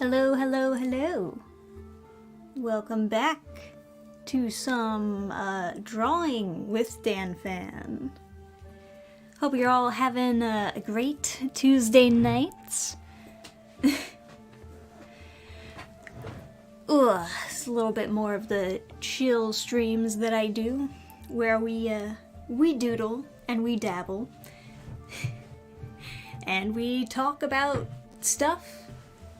Hello, hello, hello. Welcome back to some drawing with Dannphan. Hope you're all having a great Tuesday night. It's a little bit more of the chill streams that I do, where we doodle and we dabble. And we talk about stuff,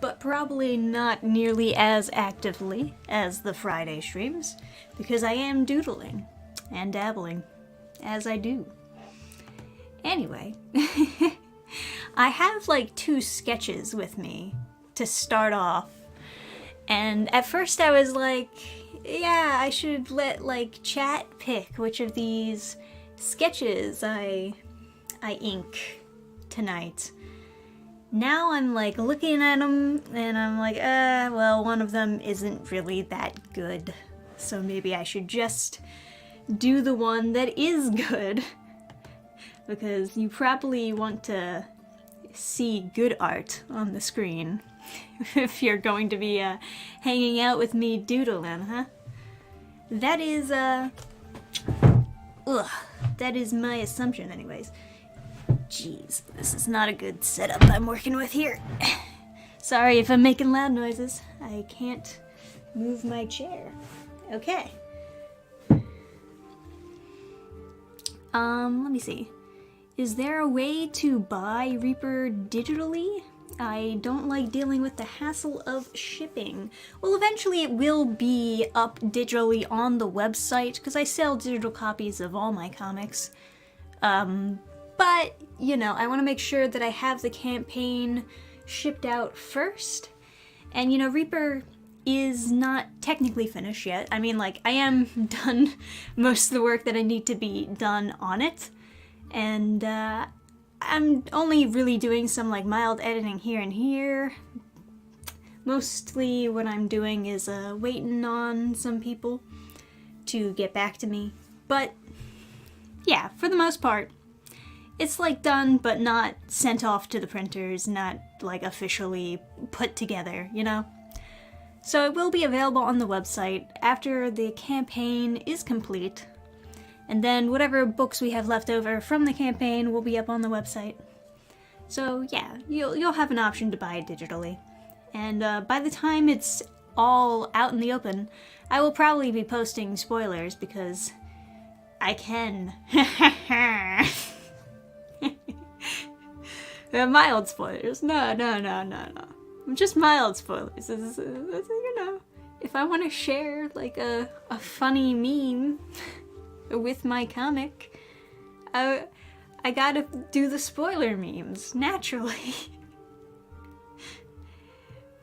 but probably not nearly as actively as the Friday streams, because I am doodling and dabbling, as I do. Anyway, I have like 2 sketches with me to start off, and at first I was like, yeah, I should let like chat pick which of these sketches I ink tonight. Now I'm like looking at them and I'm like, well, one of them isn't really that good. So maybe I should just do the one that is good. Because you probably want to see good art on the screen if you're going to be hanging out with me doodling, huh? That is, that is my assumption anyways. Jeez, this is not a good setup I'm working with here. Sorry if I'm making loud noises. I can't move my chair. Okay. Let me see. Is there a way to buy Reaper digitally? I don't like dealing with the hassle of shipping. Well, eventually it will be up digitally on the website, because I sell digital copies of all my comics. But, you know, I want to make sure that I have the campaign shipped out first. And, you know, Reaper is not technically finished yet. I mean, like, I am done most of the work that I need to be done on it. And, I'm only really doing some, like, mild editing here and here. Mostly what I'm doing is, waiting on some people to get back to me. But, yeah, for the most part, it's like done, but not sent off to the printers, not like officially put together, you know? So it will be available on the website after the campaign is complete, and then whatever books we have left over from the campaign will be up on the website. So yeah, you'll have an option to buy it digitally. And by the time it's all out in the open, I will probably be posting spoilers because I can. Mild spoilers. No. Just mild spoilers. You know, if I want to share like a funny meme with my comic, I gotta do the spoiler memes, naturally.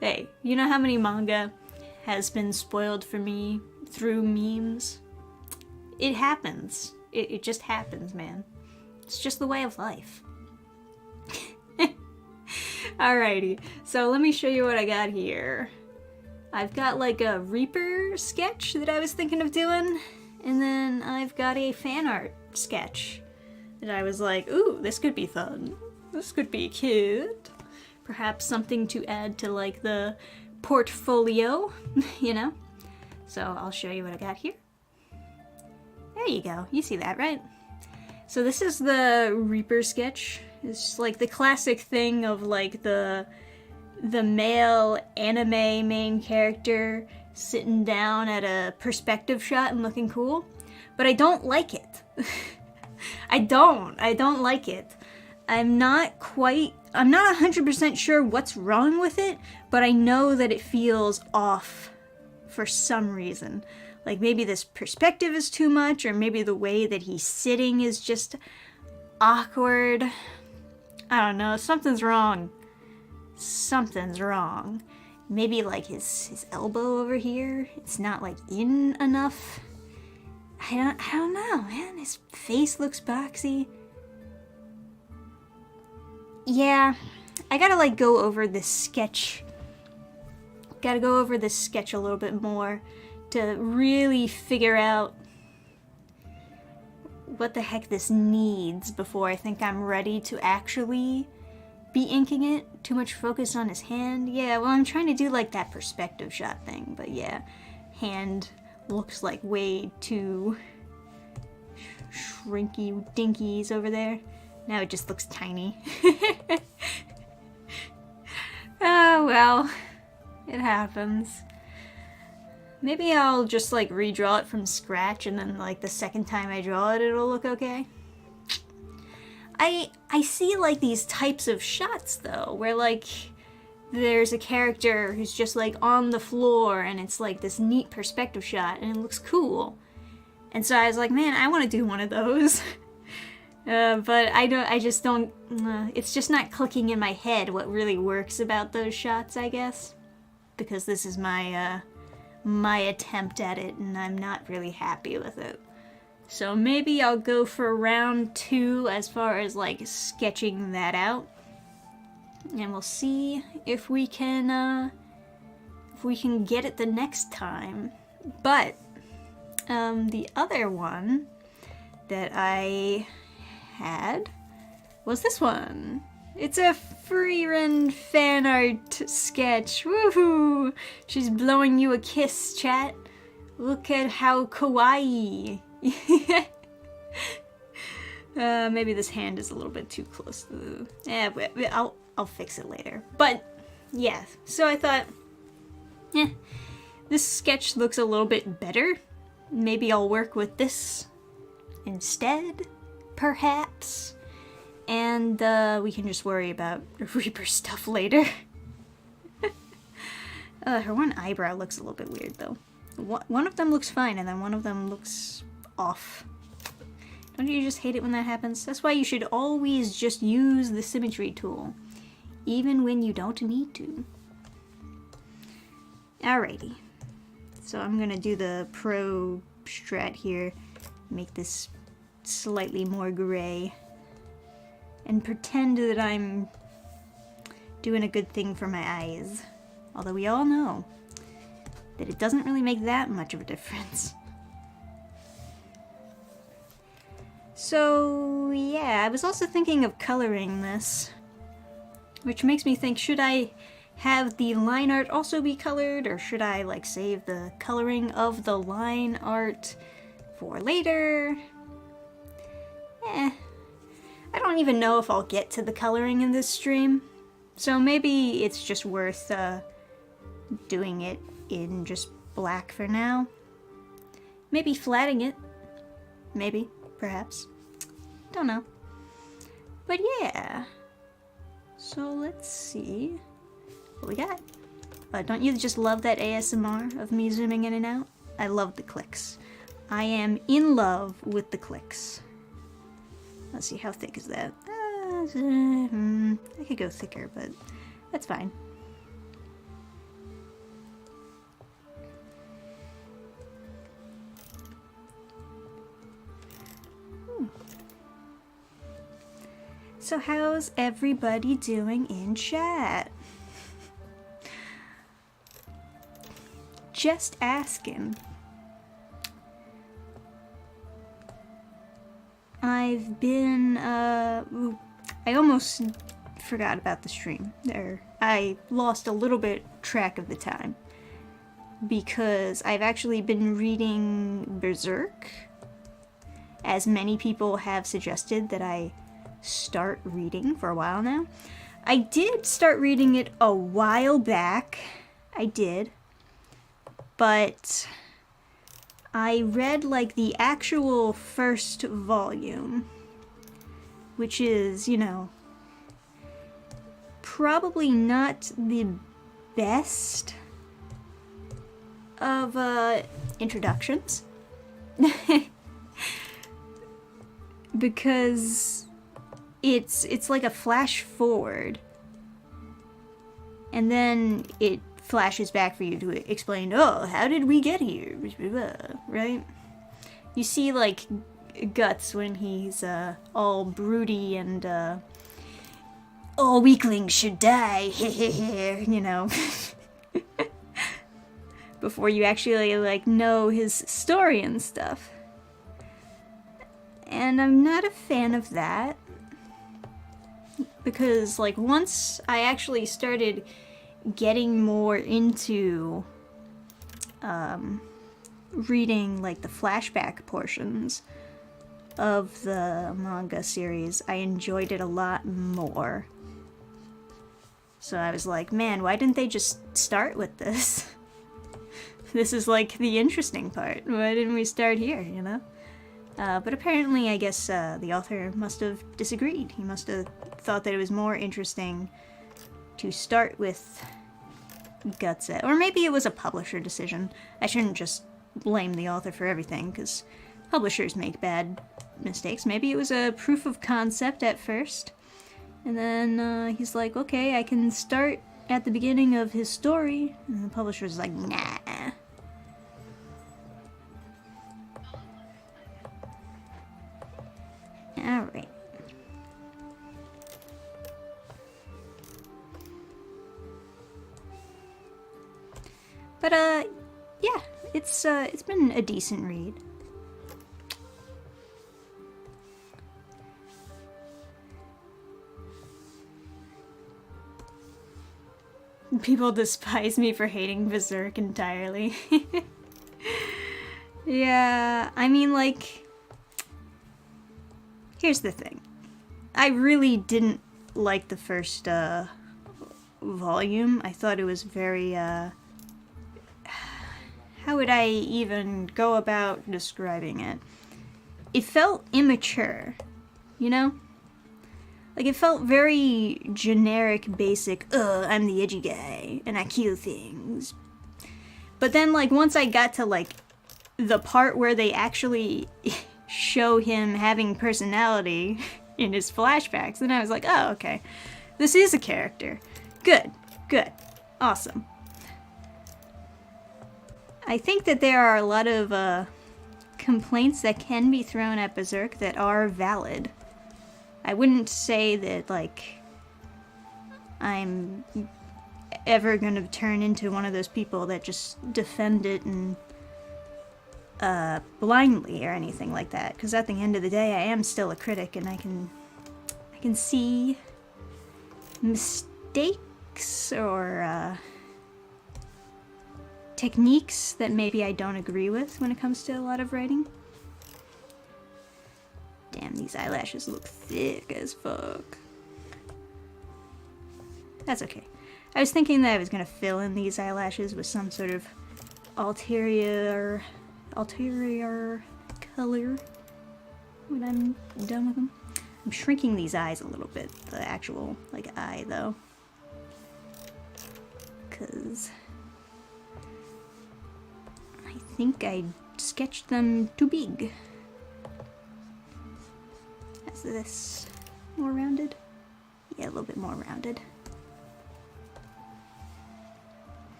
Hey, you know how many manga has been spoiled for me through memes? It happens. It just happens, man. It's just the way of life. Alrighty, so let me show you what I got here. I've got like a Reaper sketch that I was thinking of doing, and then I've got a fan art sketch that I was like, ooh, this could be fun. This could be cute. Perhaps something to add to like the portfolio, you know? So I'll show you what I got here. There you go, you see that, right? So this is the Reaper sketch. It's just like the classic thing of like the male anime main character sitting down at a perspective shot and looking cool. But I don't like it. I don't like it. I'm not 100% sure what's wrong with it, but I know that it feels off for some reason. Like maybe this perspective is too much, or maybe the way that he's sitting is just awkward. I don't know, something's wrong. Something's wrong. Maybe like his elbow over here, it's not like in enough. I don't know, man. His face looks boxy. Yeah, I gotta like go over this sketch. Gotta go over this sketch a little bit more to really figure out what the heck this needs before I think I'm ready to actually inking it. Too much focus on his hand. Yeah, well, I'm trying to do like that perspective shot thing, but yeah, hand looks like way too shrinky dinkies over there. Now it just looks tiny. Oh well, it happens. Maybe I'll just like redraw it from scratch, and then like the second time I draw it, it'll look okay. I see like these types of shots though, where like there's a character who's just like on the floor and it's like this neat perspective shot and it looks cool. And so I was like, man, I want to do one of those. But I just don't, it's just not clicking in my head what really works about those shots, I guess. Because this is my, my attempt at it and I'm not really happy with it. So maybe I'll go for round 2 as far as like sketching that out. And we'll see if we can get it the next time. But, the other one that I had was this one. It's a Frieren fan art sketch. Woohoo! She's blowing you a kiss, chat. Look at how kawaii. Maybe this hand is a little bit too close to the... Yeah, I'll fix it later. But, yeah. So I thought, this sketch looks a little bit better. Maybe I'll work with this instead, perhaps. And, we can just worry about Reaper stuff later. Her one eyebrow looks a little bit weird, though. One of them looks fine, and then one of them looks off. Don't you just hate it when that happens? That's why you should always just use the symmetry tool, even when you don't need to. Alrighty. So I'm gonna do the pro strat here, make this slightly more gray, and pretend that I'm doing a good thing for my eyes. Although we all know that it doesn't really make that much of a difference. So, yeah, I was also thinking of coloring this, which makes me think, should I have the line art also be colored, or should I, like, save the coloring of the line art for later? I don't even know if I'll get to the coloring in this stream, so maybe it's just worth, doing it in just black for now. Maybe flatting it. Maybe. Perhaps. Don't know. But yeah. So let's see what we got. Don't you just love that ASMR of me zooming in and out? I love the clicks. I am in love with the clicks. Let's see, how thick is that? I could go thicker, but that's fine. So how's everybody doing in chat? Just asking. I've been, I almost forgot about the stream there. I lost a little bit track of the time because I've actually been reading Berserk, as many people have suggested that I start reading for a while now. I did start reading it a while back. I did. But I read like the actual first volume, which is, you know, probably not the best of introductions. Because it's like a flash forward, and then it flashes back for you to explain, oh, how did we get here, right? You see like Guts when he's all broody and all weaklings should die, you know. Before you actually like know his story and stuff. And I'm not a fan of that. because like once I actually started getting more into reading like the flashback portions of the manga series, I enjoyed it a lot more. So I was like, man, why didn't they just start with this? This is like the interesting part. Why didn't we start here, you know? But apparently, I guess the author must have disagreed. He must have thought that it was more interesting to start with Gutset. Or maybe it was a publisher decision. I shouldn't just blame the author for everything, because publishers make bad mistakes. Maybe it was a proof of concept at first. And then he's like, okay, I can start at the beginning of his story. And the publisher's like, nah. Alright. But, yeah, it's been a decent read. People despise me for hating Berserk entirely. Yeah, I mean, like, here's the thing. I really didn't like the first, volume. I thought it was very, how would I even go about describing it? It felt immature, you know? Like, it felt very generic, basic, I'm the edgy guy, and I kill things. But then, like, once I got to, like, the part where they actually show him having personality in his flashbacks, then I was like, oh, okay. This is a character. Good. Good. Awesome. I think that there are a lot of, complaints that can be thrown at Berserk that are valid. I wouldn't say that, like, I'm ever gonna turn into one of those people that just defend it and, blindly or anything like that. Because at the end of the day, I am still a critic, and I can see mistakes or, techniques that maybe I don't agree with when it comes to a lot of writing. Damn, these eyelashes look thick as fuck. That's okay. I was thinking that I was gonna fill in these eyelashes with some sort of ulterior color when I'm done with them. I'm shrinking these eyes a little bit, the actual, like, eye, though. 'Cause I think I sketched them too big. Is this more rounded? Yeah, a little bit more rounded.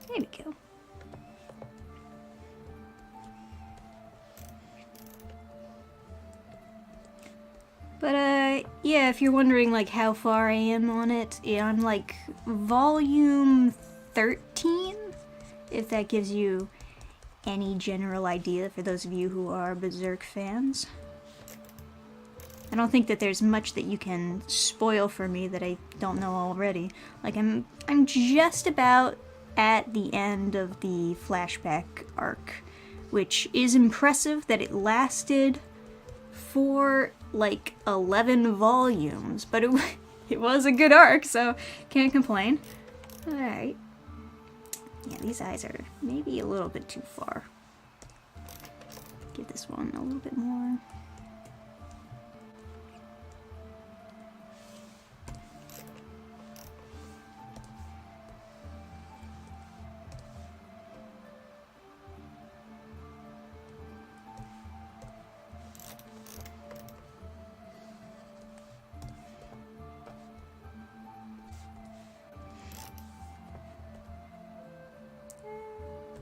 There we go. But, yeah, if you're wondering, like, how far I am on it, yeah, I'm, like, volume 13, if that gives you any general idea for those of you who are Berserk fans. I don't think that there's much that you can spoil for me that I don't know already. Like, I'm just about at the end of the flashback arc, which is impressive that it lasted for, like, 11 volumes, but it was a good arc, so can't complain. Alright. Yeah, these eyes are maybe a little bit too far. Give this one a little bit more.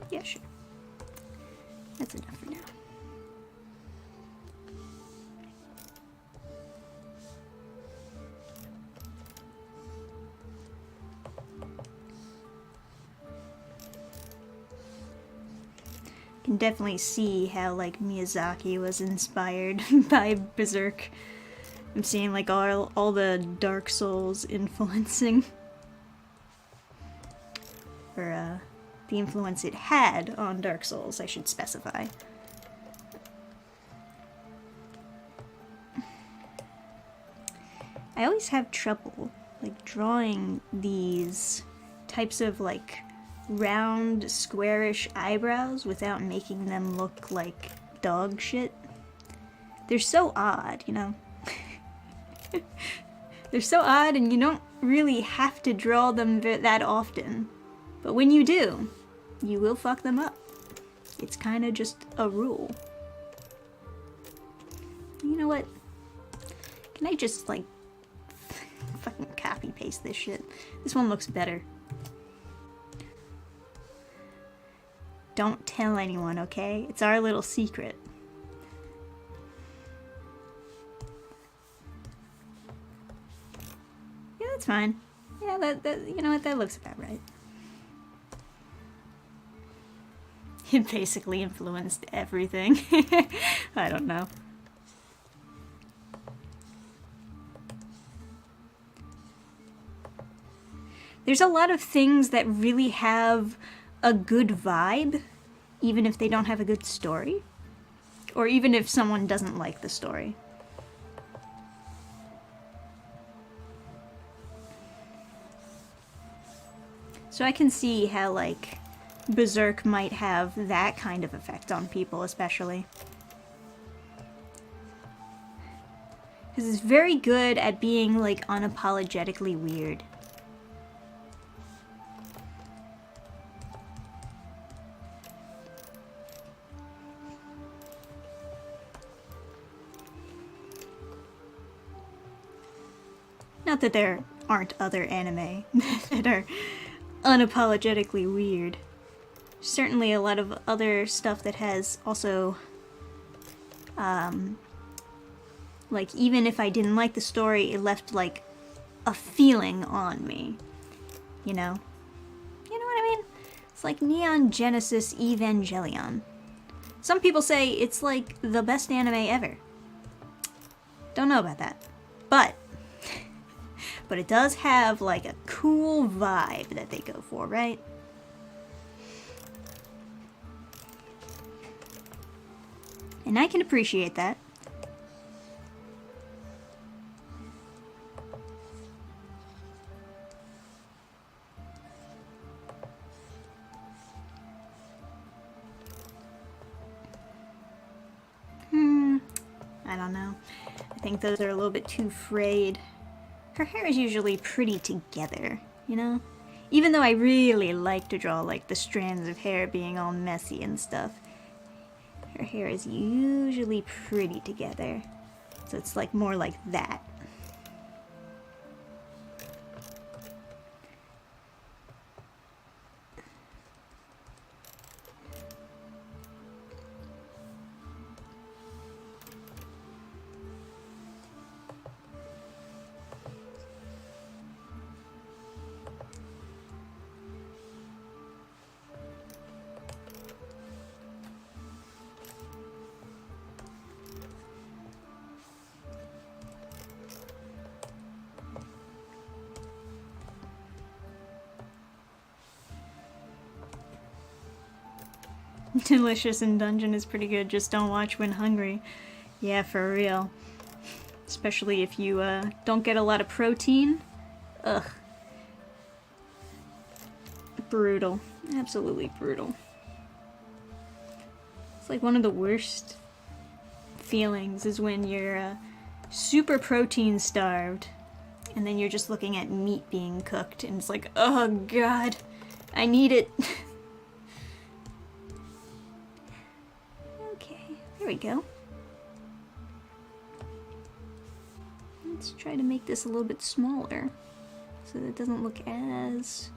Yeah, sure. That's enough for now. can definitely see how like Miyazaki was inspired by Berserk. I'm seeing like all the Dark Souls influencing. Or the influence it had on Dark Souls, I should specify. I always have trouble like drawing these types of like round, squarish eyebrows without making them look like dog shit. They're so odd, you know? They're so odd and you don't really have to draw them that often. But when you do, you will fuck them up. It's kind of just a rule. You know what? Can I just like fucking copy paste this shit? This one looks better. Don't tell anyone, okay? It's our little secret. Yeah, that's fine. Yeah, that you know what? That looks about right. It basically influenced everything. I don't know. There's a lot of things that really have a good vibe, even if they don't have a good story. Or even if someone doesn't like the story. So I can see how, like, Berserk might have that kind of effect on people, especially. Because it's very good at being, like, unapologetically weird. Not that there aren't other anime that are unapologetically weird. Certainly a lot of other stuff that has also, like, even if I didn't like the story, it left, like, a feeling on me. You know? You know what I mean? It's like Neon Genesis Evangelion. Some people say it's, like, the best anime ever. Don't know about that. But it does have, like, a cool vibe that they go for, right? And I can appreciate that. I don't know. I think those are a little bit too frayed. Her hair is usually pretty together, you know? Even though I really like to draw, like, the strands of hair being all messy and stuff. Her hair is usually pretty together. So it's, like, more like that. Delicious in Dungeon is pretty good, just don't watch when hungry. Yeah, for real. Especially if you don't get a lot of protein. Ugh. Brutal. Absolutely brutal. It's like one of the worst feelings is when you're super protein starved and then you're just looking at meat being cooked and it's like, oh god, I need it. There we go. Let's try to make this a little bit smaller so that it doesn't look as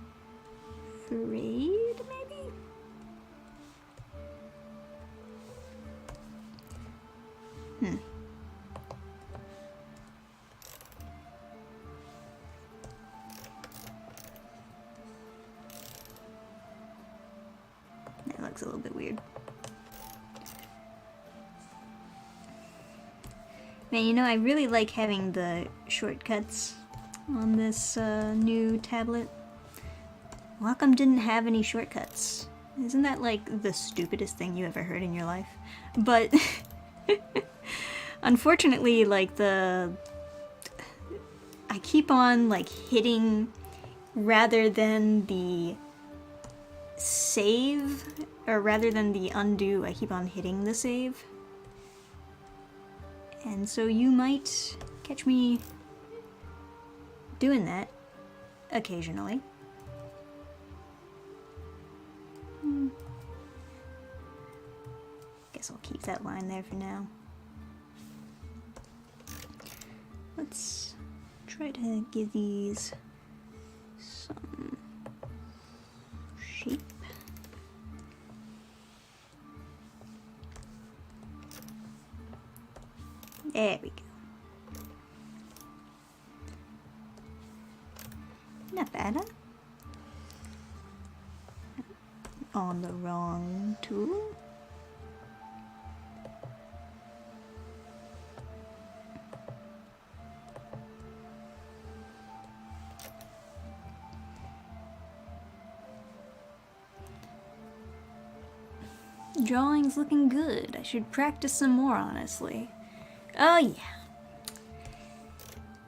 frayed, maybe? That looks a little bit weird. Man, you know, I really like having the shortcuts on this new tablet. Wacom didn't have any shortcuts. Isn't that like the stupidest thing you ever heard in your life? But unfortunately, like I keep on like hitting rather than the save, or rather than the undo, I keep on hitting the save. And so you might catch me doing that occasionally. Guess I'll keep that line there for now. Let's try to give these some shape. There we go. Not bad, huh? On the wrong tool. Drawing's looking good. I should practice some more, honestly. Oh, yeah.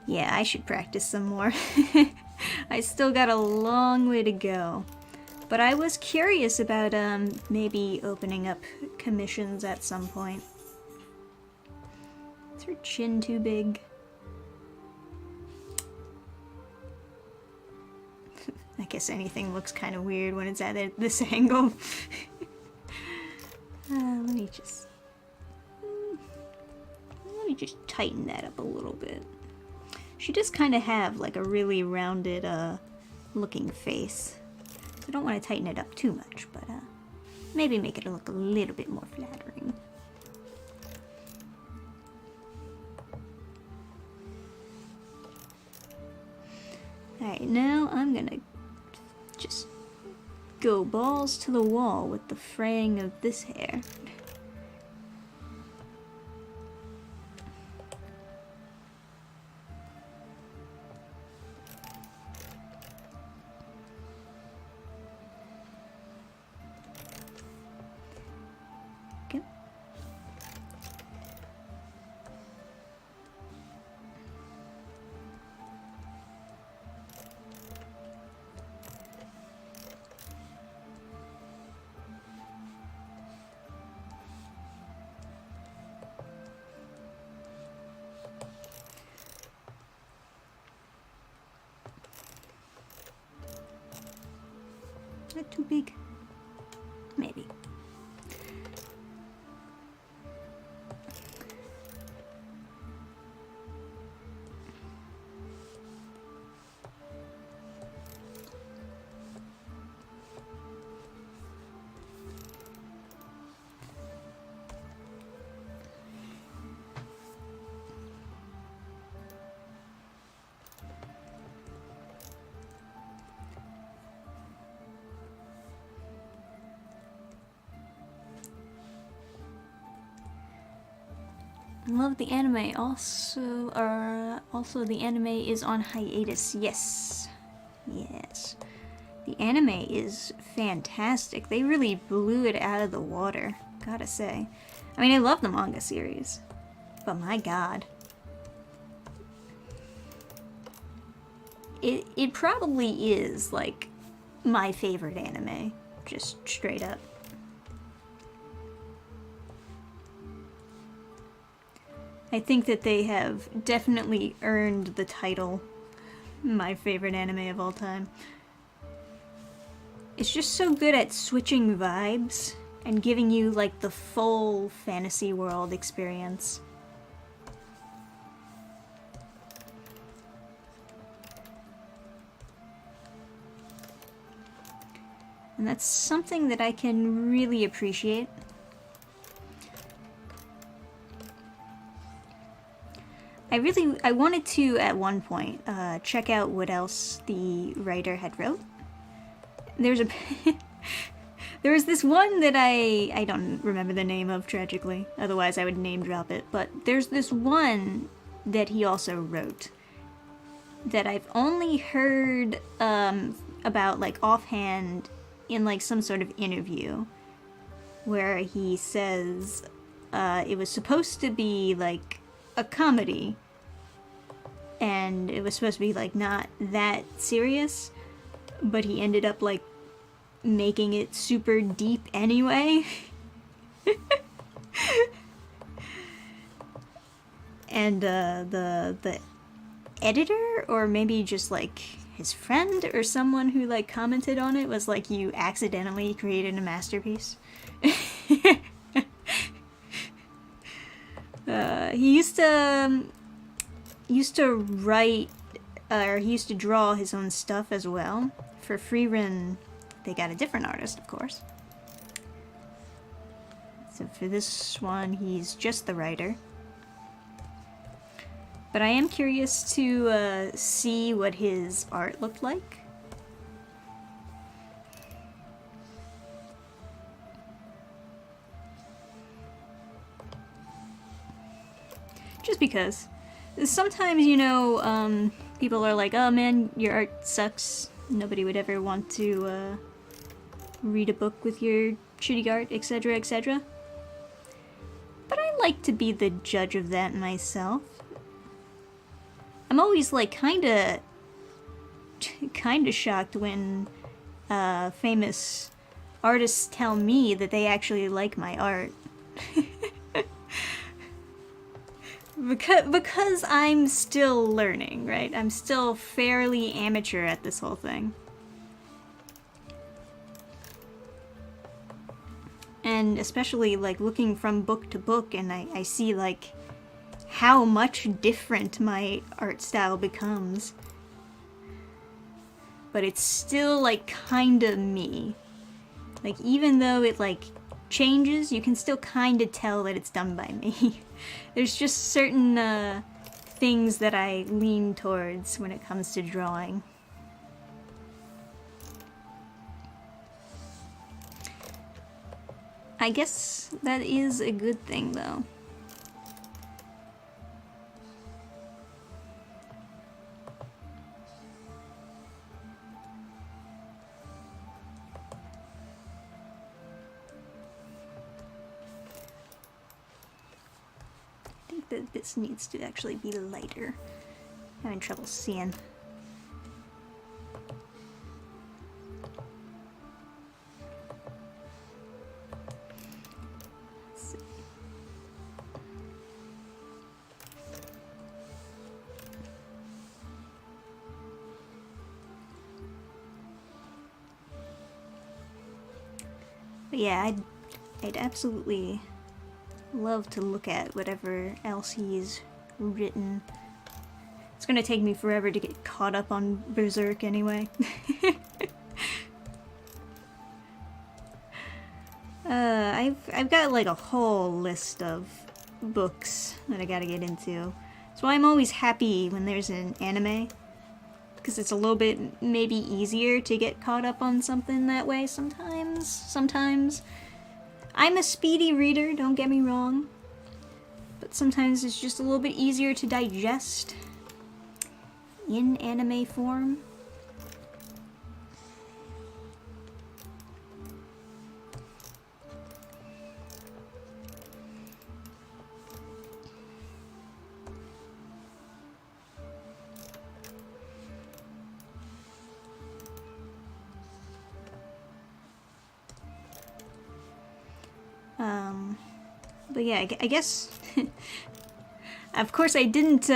Yeah, I should practice some more. I still got a long way to go. But I was curious about maybe opening up commissions at some point. Is her chin too big? I guess anything looks kind of weird when it's at this angle. Let me just tighten that up a little bit. She does kind of have like a really rounded looking face. So I don't want to tighten it up too much, but maybe make it look a little bit more flattering. Alright, now I'm gonna just go balls to the wall with the fraying of this hair. Not too big. Maybe. Love the anime. Also the anime is on hiatus. Yes. Yes. The anime is fantastic. They really blew it out of the water, gotta say. I mean, I love the manga series, but my god. It probably is, like, my favorite anime. Just straight up. I think that they have definitely earned the title my favorite anime of all time. It's just so good at switching vibes and giving you like the full fantasy world experience. And that's something that I can really appreciate. I wanted to, at one point, check out what else the writer had wrote. There's There was this one that I don't remember the name of, tragically. Otherwise I would name drop it. But there's this one that he also wrote that I've only heard about like offhand in like some sort of interview where he says it was supposed to be like a comedy and it was supposed to be like not that serious, but he ended up like making it super deep anyway. And the editor, or maybe just like his friend or someone who like commented on it, was like, you accidentally created a masterpiece. He used to write, or he used to draw his own stuff as well. For Frieren, they got a different artist, of course. So for this one, he's just the writer. But I am curious to see what his art looked like. Just because. Sometimes, you know, people are like, oh man, your art sucks. Nobody would ever want to read a book with your shitty art, etc., etc. But I like to be the judge of that myself. I'm always like kinda shocked when famous artists tell me that they actually like my art. Because I'm still learning, right? I'm still fairly amateur at this whole thing. And especially like looking from book to book, and I see like how much different my art style becomes. But it's still like kinda me. Like even though it like changes, you can still kinda tell that it's done by me. There's just certain things that I lean towards when it comes to drawing. I guess that is a good thing though. That this needs to actually be lighter. I'm having trouble seeing. Let's see. But yeah, I'd absolutely love to look at whatever else he's written. It's gonna take me forever to get caught up on Berserk anyway. I've got like a whole list of books that I gotta get into. That's why I'm always happy when there's an anime, because it's a little bit maybe easier to get caught up on something that way sometimes. I'm a speedy reader, don't get me wrong, but sometimes it's just a little bit easier to digest in anime form. But yeah, I guess, of course I didn't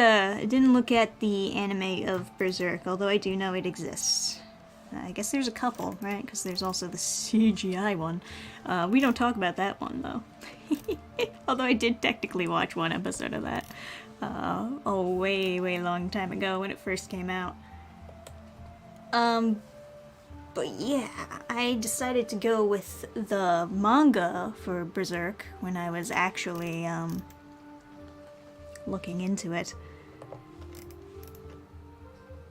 look at the anime of Berserk, although I do know it exists. I guess there's a couple, right? Because there's also the CGI one. We don't talk about that one, though. Although I did technically watch one episode of that a way long time ago when it first came out. But yeah, I decided to go with the manga for Berserk when I was actually looking into it.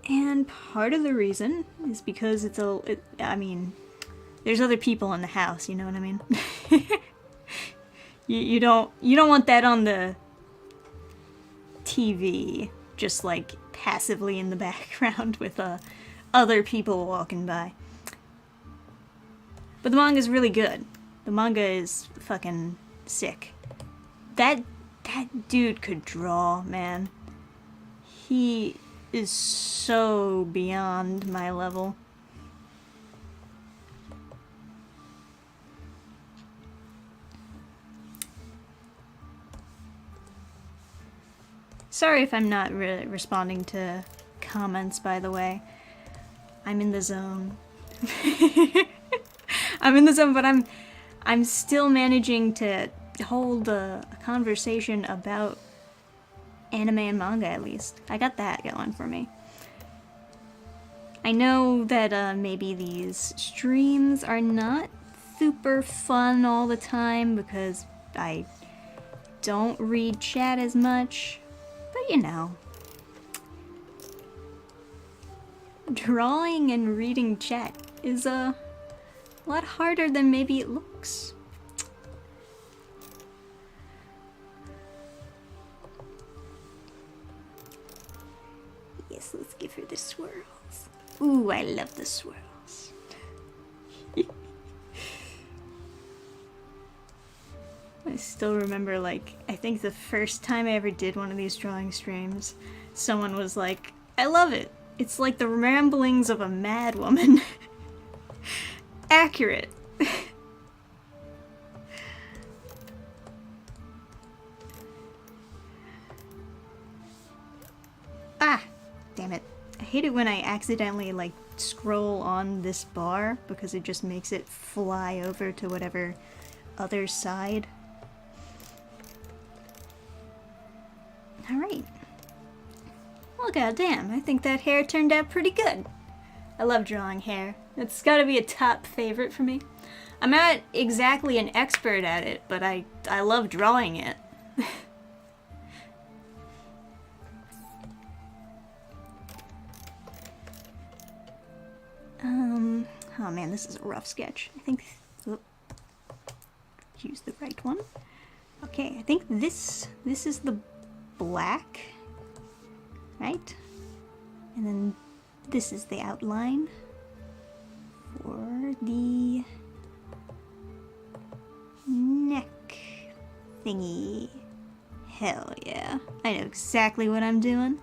And part of the reason is because I mean, there's other people in the house, you know what I mean? you don't want that on the TV, just like passively in the background with other people walking by. But the manga's really good. The manga is fucking sick. That dude could draw, man. He is so beyond my level. Sorry if I'm not responding to comments, by the way. I'm in the zone. I'm in the zone, but I'm still managing to hold a conversation about anime and manga, at least. I got that going for me. I know that maybe these streams are not super fun all the time because I don't read chat as much, but you know. Drawing and reading chat is a lot harder than maybe it looks. Yes, let's give her the swirls. Ooh, I love the swirls. I still remember, like, I think the first time I ever did one of these drawing streams, someone was like, I love it. It's like the ramblings of a mad woman. Accurate. Ah, damn it. I hate it when I accidentally, like, scroll on this bar because it just makes it fly over to whatever other side. Alright. Well, goddamn, I think that hair turned out pretty good. I love drawing hair. It's gotta be a top favorite for me. I'm not exactly an expert at it, but I love drawing it. Oh man, this is a rough sketch. I think, use the right one. Okay, I think this is the black, right? And then this is the outline for the neck thingy. Hell yeah, I know exactly what I'm doing.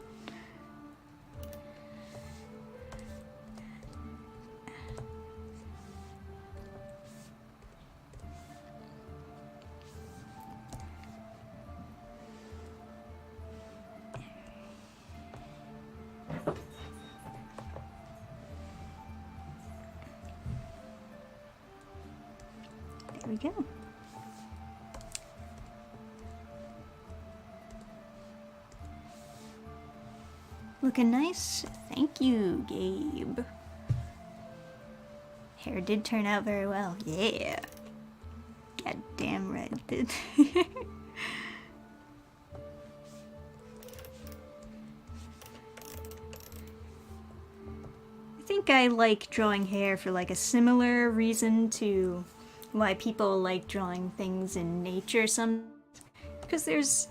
There we go. Looking nice. Thank you, Gabe. Hair did turn out very well. Yeah. Goddamn right it did. I think I like drawing hair for like a similar reason to why people like drawing things in nature because there's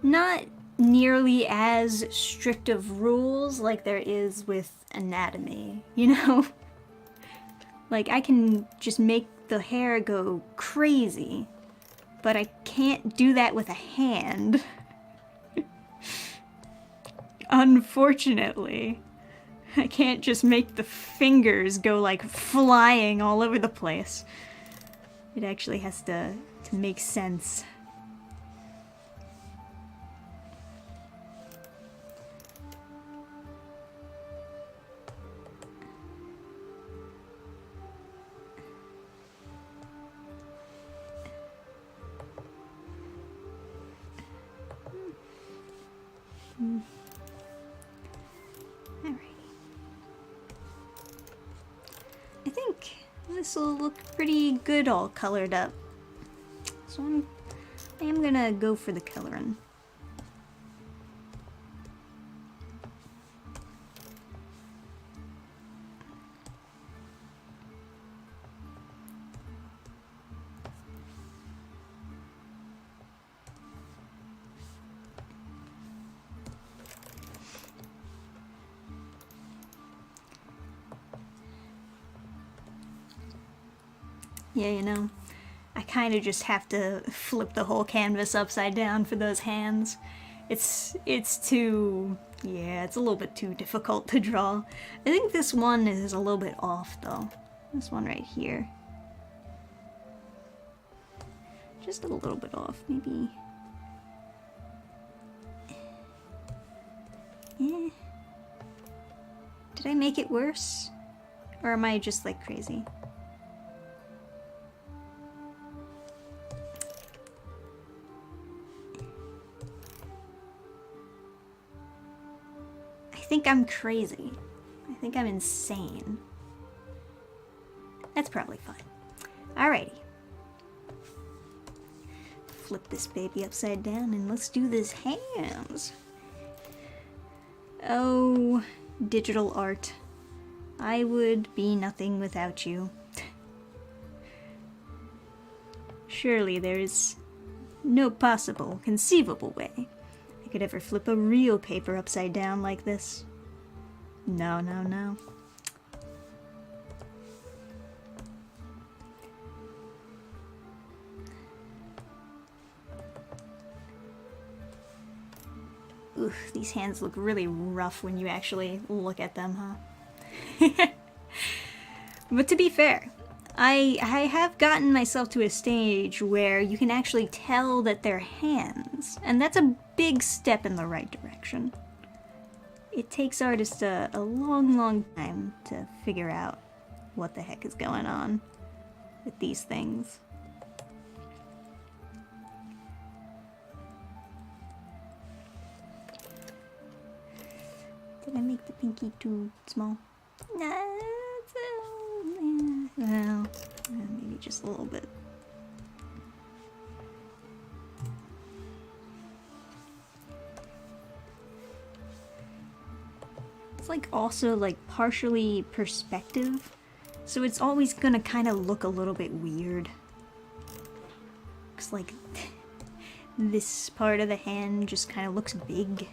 not nearly as strict of rules like there is with anatomy, you know? Like, I can just make the hair go crazy, but I can't do that with a hand. Unfortunately. I can't just make the fingers go like flying all over the place. It actually has to make sense. Alright. I think this will look pretty good all colored up. So I am gonna go for the coloring. Yeah, you know, I kind of just have to flip the whole canvas upside down for those hands. It's too, yeah, it's a little bit too difficult to draw. I think this one is a little bit off though. This one right here. Just a little bit off, maybe. Eh. Did I make it worse? Or am I just like crazy? I think I'm crazy. I think I'm insane. That's probably fine. Alrighty. Flip this baby upside down and let's do this hands. Oh, digital art. I would be nothing without you. Surely there is no possible, conceivable way I could ever flip a real paper upside down like this. No, no, no. Ooh, these hands look really rough when you actually look at them, huh? But to be fair, I have gotten myself to a stage where you can actually tell that they're hands, and that's a big step in the right direction. It takes artists a long, long time to figure out what the heck is going on with these things. Did I make the pinky too small? Nah, well, maybe just a little bit. It's like also like partially perspective, so it's always gonna kind of look a little bit weird. Looks like this part of the hand just kind of looks big.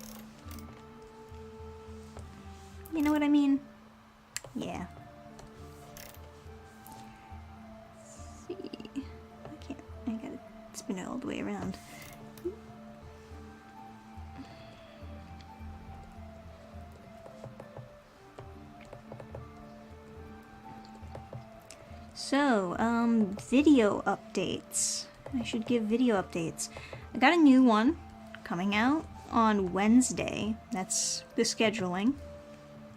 You know what I mean? Yeah. Let's see. I gotta spin it all the way around. So, video updates. I should give video updates. I got a new one coming out on Wednesday. That's the scheduling.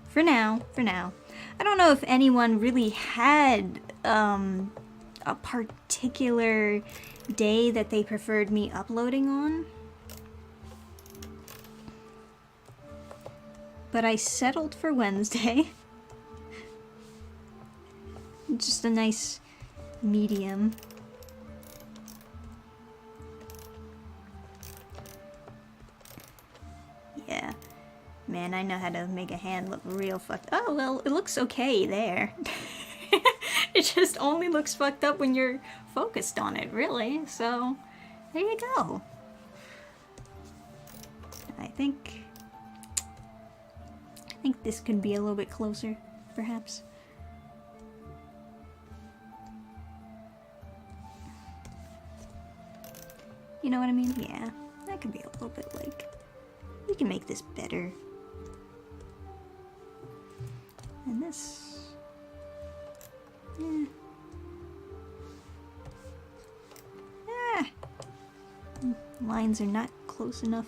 For now. I don't know if anyone really had a particular day that they preferred me uploading on. But I settled for Wednesday. Just a nice medium. Yeah. Man, I know how to make a hand look real fucked. Oh, well, it looks okay there. It just only looks fucked up when you're focused on it, really. So, there you go. I think this could be a little bit closer, perhaps. You know what I mean? Yeah, that could be a little bit like... We can make this better. And this... Yeah. Ah! Lines are not close enough.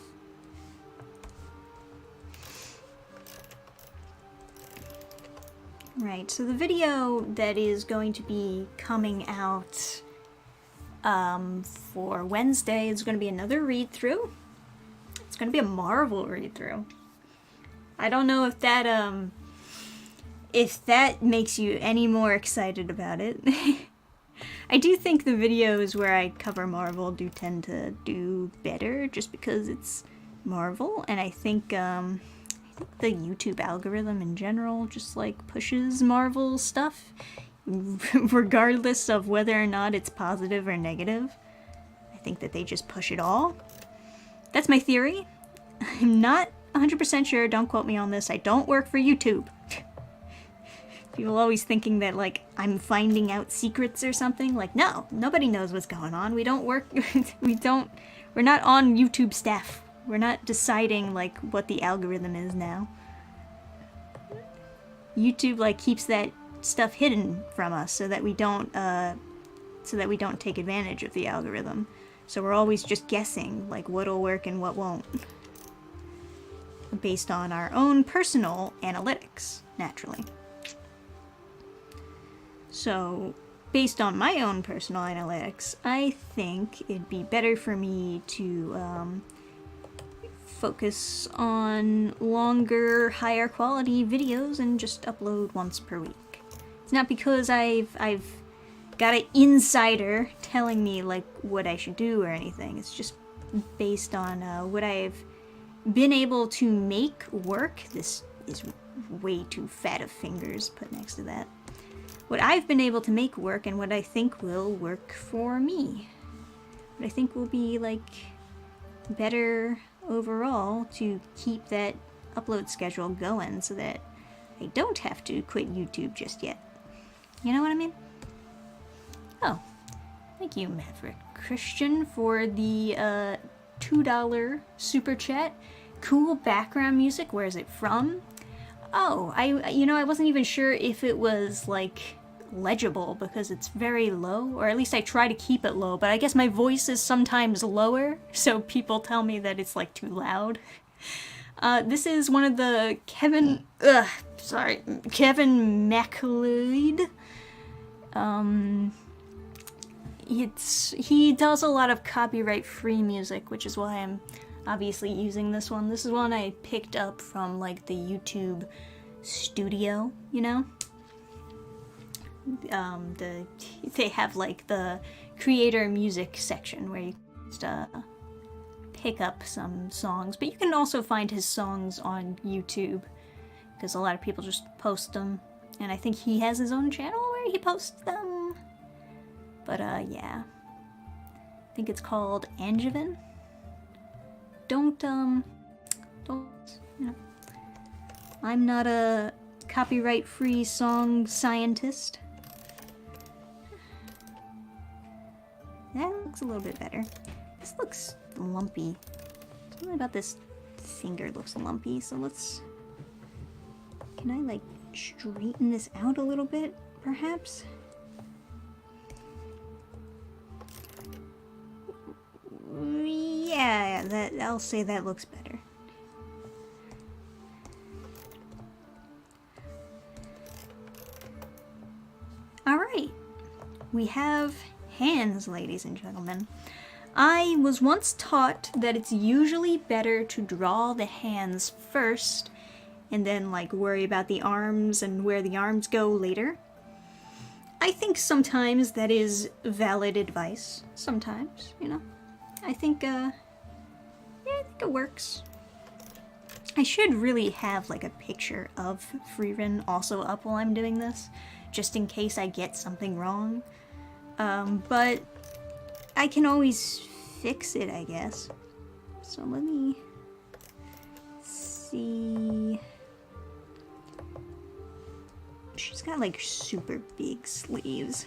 Right, so the video that is going to be coming out for Wednesday is going to be another read-through. It's going to be a Marvel read-through. I don't know if that makes you any more excited about it. I do think the videos where I cover Marvel do tend to do better just because it's Marvel, and I think the YouTube algorithm in general just like pushes Marvel stuff regardless of whether or not it's positive or negative. I think that they just push it all. That's my theory. I'm not 100% sure, don't quote me on this. I don't work for YouTube. People always thinking that, like, I'm finding out secrets or something. Like, no, nobody knows what's going on. We don't work, we're not on YouTube staff. We're not deciding, like, what the algorithm is now. YouTube, like, keeps that stuff hidden from us so that we don't take advantage of the algorithm. So we're always just guessing, like, what'll work and what won't. Based on our own personal analytics, naturally. So, based on my own personal analytics, I think it'd be better for me to focus on longer, higher quality videos and just upload once per week. It's not because I've got an insider telling me, like, what I should do or anything. It's just based on what I've been able to make work. This is way too fat of fingers put next to that. What I've been able to make work and what I think will work for me. What I think will be, like, better overall to keep that upload schedule going so that I don't have to quit YouTube just yet. You know what I mean? Oh, thank you, Maverick Christian, for the $2 super chat. Cool background music. Where is it from? Oh, I wasn't even sure if it was, like, legible because it's very low, or at least I try to keep it low, but I guess my voice is sometimes lower, so people tell me that it's, like, too loud. This is one of the Kevin MacLeod. He does a lot of copyright-free music, which is why I'm obviously using this one. This is one I picked up from, like, the YouTube studio, you know? They have, like, the creator music section where you just pick up some songs, but you can also find his songs on YouTube because a lot of people just post them, and I think he has his own channel where he posts them. But yeah, I think it's called Angevin. Don't, you know, I'm not a copyright-free song scientist. That looks a little bit better. This looks lumpy. Something about this finger looks lumpy, so let's... Can I, like, straighten this out a little bit, perhaps? Yeah, I'll say that looks better. Alright, we have hands, ladies and gentlemen. I was once taught that it's usually better to draw the hands first and then, like, worry about the arms and where the arms go later. I think sometimes that is valid advice. Sometimes, you know. I think, yeah, I think it works. I should really have, like, a picture of Frieren also up while I'm doing this, just in case I get something wrong. But I can always fix it, I guess. So let me see. She's got, like, super big sleeves.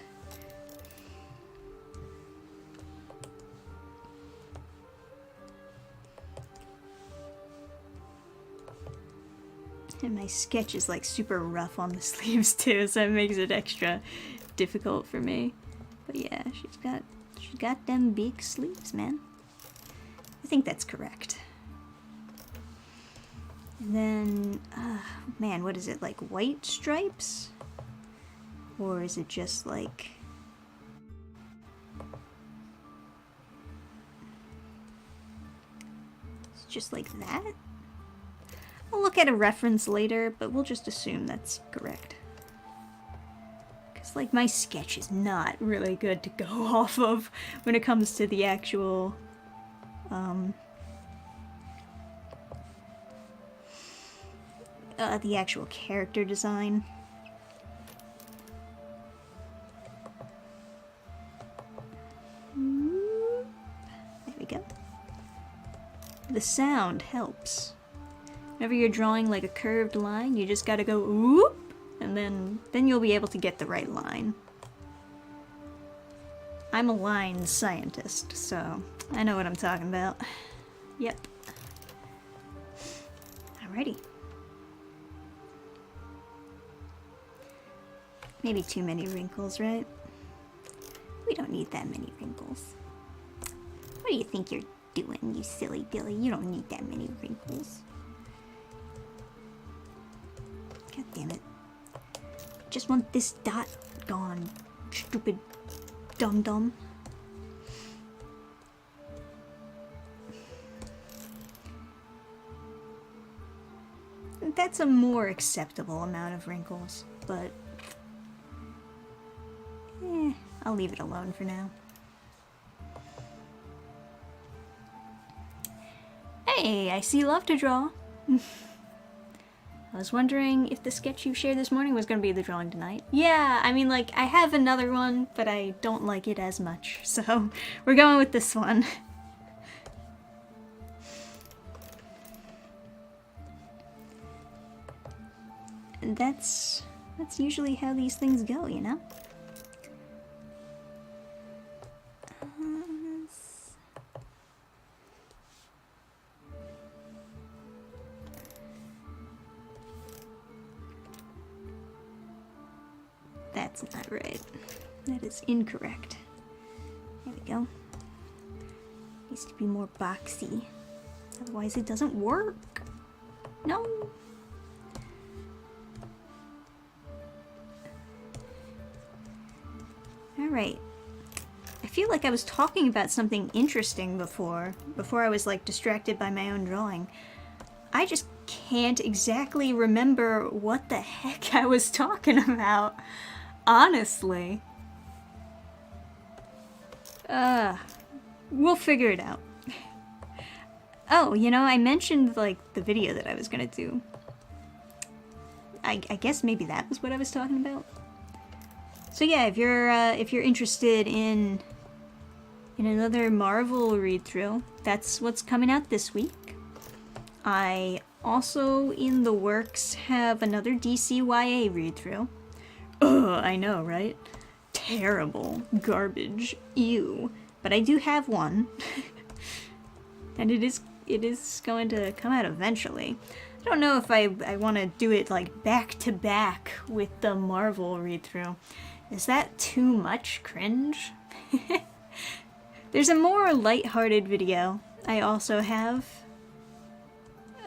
And my sketch is, like, super rough on the sleeves too, so it makes it extra difficult for me. But yeah, she's got them big sleeves, man. I think that's correct. And then, man, what is it, like white stripes? Or is it just like... It's just like that? I'll look at a reference later, but we'll just assume that's correct. Because, like, my sketch is not really good to go off of when it comes to the actual, character design. There we go. The sound helps. Whenever you're drawing, like, a curved line, you just gotta go, whoop, and then you'll be able to get the right line. I'm a line scientist, so I know what I'm talking about. Yep. Alrighty. Maybe too many wrinkles, right? We don't need that many wrinkles. What do you think you're doing, you silly Billy? You don't need that many wrinkles. God damn it. Just want this dot gone, stupid dum-dum. That's a more acceptable amount of wrinkles, but I'll leave it alone for now. Hey, I see you love to draw. I was wondering if the sketch you shared this morning was going to be the drawing tonight. Yeah, I mean, like, I have another one, but I don't like it as much, so we're going with this one. And that's usually how these things go, you know? That's not right. That is incorrect. There we go. Needs to be more boxy. Otherwise it doesn't work. No. Alright. I feel like I was talking about something interesting before I was like distracted by my own drawing. I just can't exactly remember what the heck I was talking about. Honestly. We'll figure it out. Oh, you know, I mentioned, like, the video that I was gonna do. I guess maybe that was what I was talking about. So yeah, if you're interested in another Marvel read-through, that's what's coming out this week. I also, in the works, have another DCYA read-through. Ugh, I know, right? Terrible. Garbage. Ew. But I do have one. And it is going to come out eventually. I don't know if I want to do it like back to back with the Marvel read-through. Is that too much cringe? There's a more lighthearted video I also have,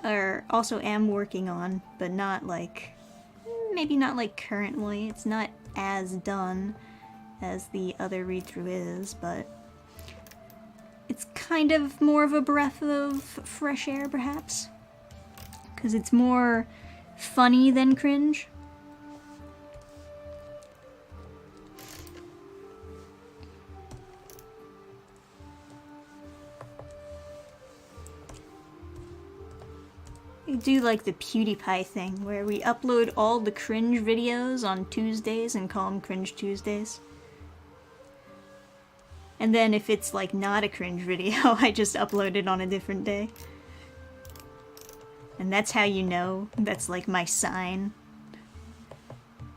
or also am working on, but not like, maybe not like currently. It's not as done as the other read-through is, but it's kind of more of a breath of fresh air, perhaps, because it's more funny than cringe. We do like the PewDiePie thing, where we upload all the cringe videos on Tuesdays and call them Cringe Tuesdays. And then if it's like not a cringe video, I just upload it on a different day. And that's how you know. That's like my sign.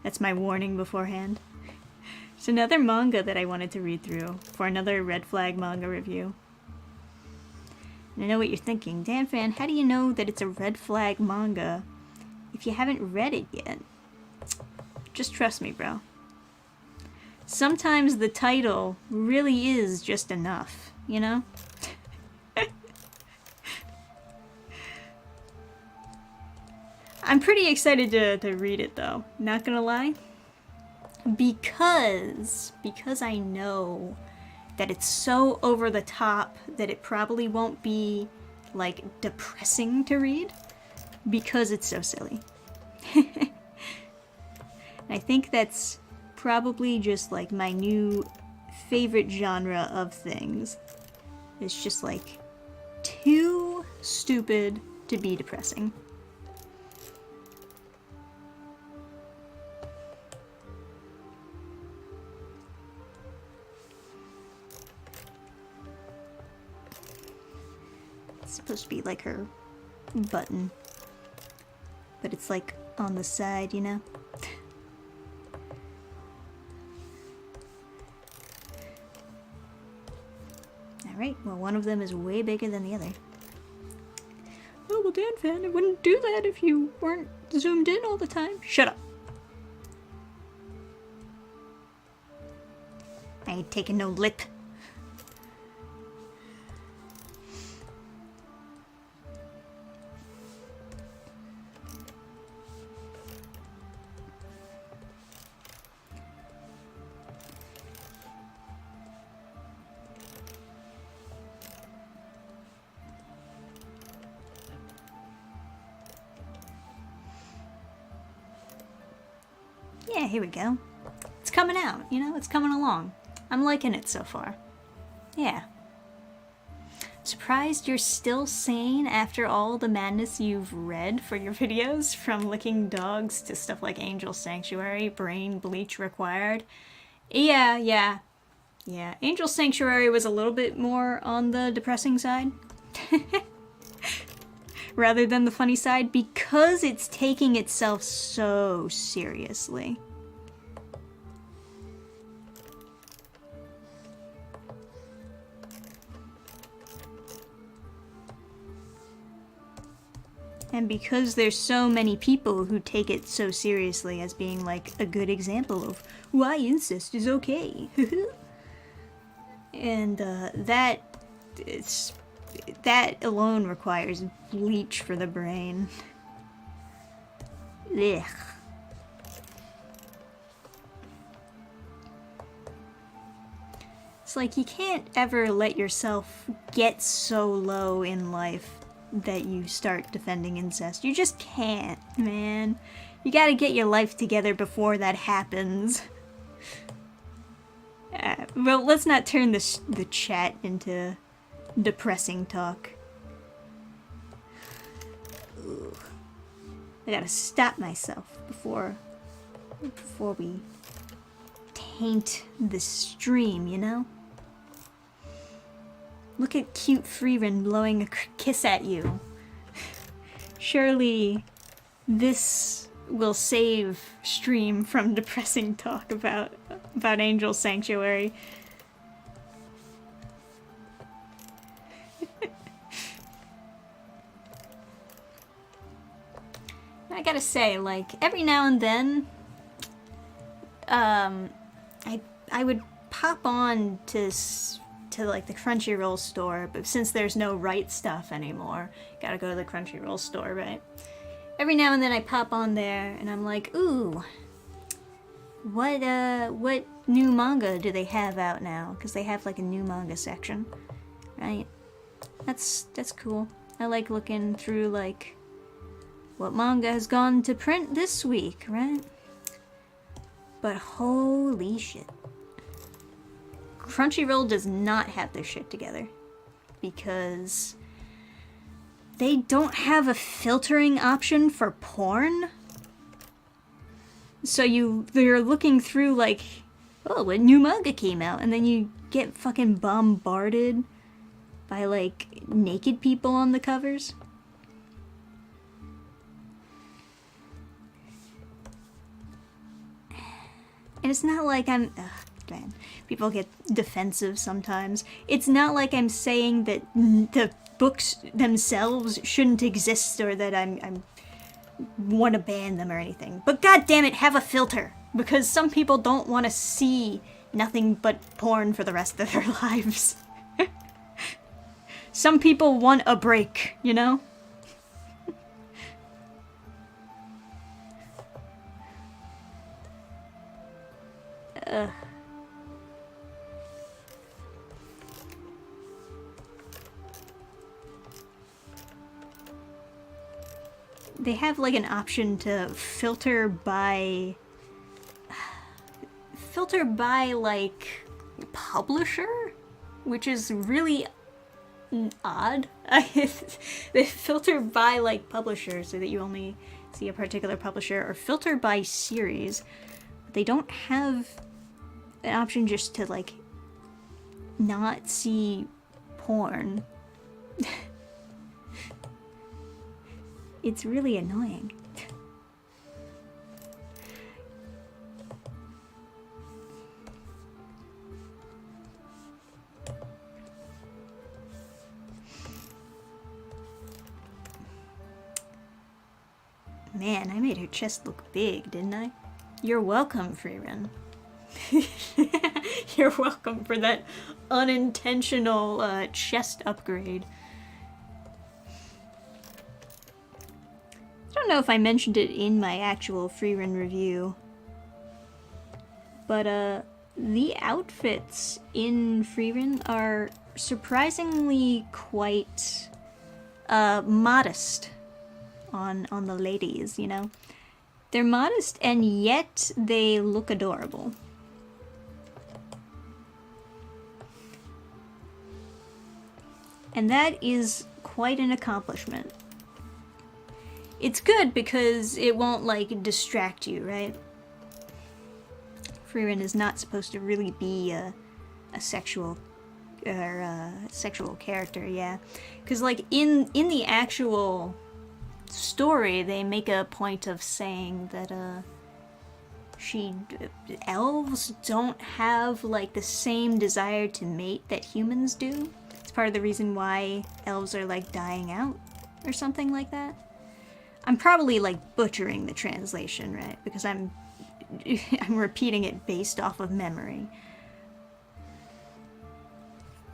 That's my warning beforehand. There's another manga that I wanted to read through for another Red Flag manga review. And I know what you're thinking. Dannphan, how do you know that it's a Red Flag manga if you haven't read it yet? Just trust me, bro. Sometimes the title really is just enough, you know? I'm pretty excited to read it, though. Not gonna lie. Because I know that it's so over the top that it probably won't be, like, depressing to read. Because it's so silly. I think that's probably just, like, my new favorite genre of things. It's just, like, too stupid to be depressing. It's supposed to be like her button, but it's like on the side, you know? Alright, well one of them is way bigger than the other. Oh, well Dannphan, I wouldn't do that if you weren't zoomed in all the time. Shut up. I ain't taking no lip. Yeah, here we go. It's coming out, you know, it's coming along. I'm liking it so far. Yeah. Surprised you're still sane after all the madness you've read for your videos, from licking dogs to stuff like Angel Sanctuary, brain bleach required. Yeah. Angel Sanctuary was a little bit more on the depressing side. Rather than the funny side, because it's taking itself so seriously. And because there's so many people who take it so seriously as being like a good example of why incest is okay. And that alone requires bleach for the brain. Ugh. It's like you can't ever let yourself get so low in life that you start defending incest. You just can't, man. You gotta get your life together before that happens. Well, let's not turn the chat into depressing talk. Ugh. I gotta stop myself before we taint the stream, you know? Look at cute Frieren blowing a kiss at you. Surely this will save stream from depressing talk about Angel Sanctuary. I gotta say, like, every now and then, I would pop on to like the Crunchyroll store, but since there's no right stuff anymore, gotta go to the Crunchyroll store, right? Every now and then I pop on there and I'm like, ooh, what new manga do they have out now? Because they have like a new manga section, right? That's cool. I like looking through like what manga has gone to print this week, right? But holy shit. Crunchyroll does not have their shit together because they don't have a filtering option for porn. So you're looking through like, oh, a new manga came out, and then you get fucking bombarded by like naked people on the covers. And it's not like I'm... Ugh, man. People get defensive sometimes. It's not like I'm saying that the books themselves shouldn't exist or that I'm want to ban them or anything. But goddammit, have a filter! Because some people don't want to see nothing but porn for the rest of their lives. Some people want a break, you know? They have like an option to filter by like publisher, which is really odd. They filter by like publisher so that you only see a particular publisher, or filter by series. But they don't have an option just to like not see porn. It's really annoying. Man, I made her chest look big, didn't I? You're welcome, Frieren. You're welcome for that unintentional chest upgrade. I don't know if I mentioned it in my actual Frieren review, but the outfits in Frieren are surprisingly quite modest on the ladies, you know? They're modest and yet they look adorable. And that is quite an accomplishment. It's good because it won't, like, distract you, right? Frieren is not supposed to really be a sexual sexual character, yeah. Because, like, in the actual story, they make a point of saying that elves don't have, like, the same desire to mate that humans do. It's part of the reason why elves are, like, dying out or something like that. I'm probably, like, butchering the translation, right? Because I'm repeating it based off of memory.